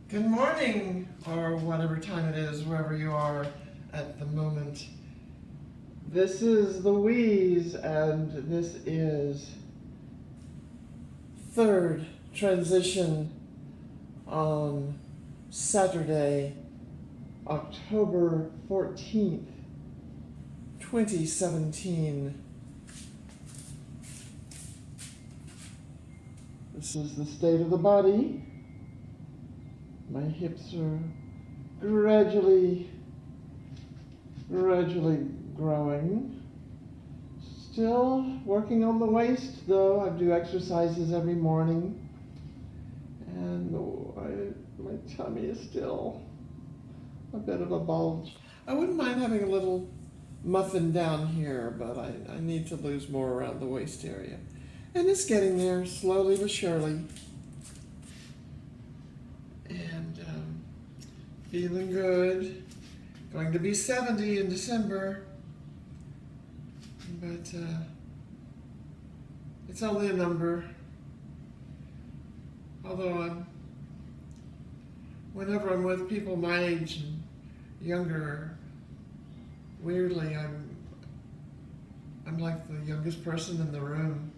Good morning, or whatever time it is, wherever you are at the moment. This is Louise, and this is third transition on Saturday, October 14th, 2017. This is the state of the body. My hips are gradually growing. Still working on the waist, though. I do exercises every morning. And my tummy is still a bit of a bulge. I wouldn't mind having a little muffin down here, but I need to lose more around the waist area. And it's getting there, slowly but surely. And feeling good. Going to be 70 in December. But it's only a number. Although whenever I'm with people my age and younger, weirdly I'm like the youngest person in the room.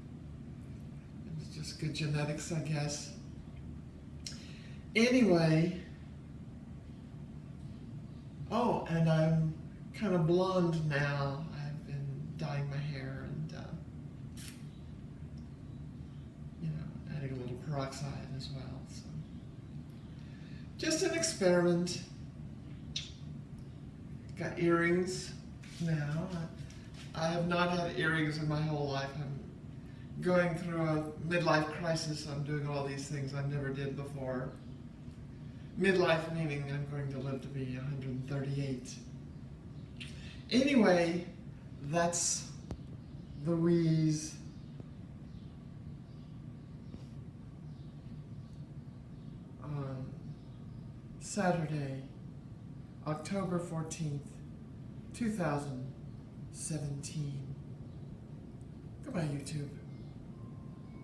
It's just good genetics, I guess. Anyway, oh, and I'm kind of blonde now. I've been dyeing my hair and, adding a little peroxide as well. So, just an experiment. Got earrings now. I have not had earrings in my whole life. I'm going through a midlife crisis. I'm doing all these things I never did before. Midlife meaning I'm going to live to be 138. Anyway, that's Louise. On Saturday, October 14th, 2017. Goodbye, YouTube.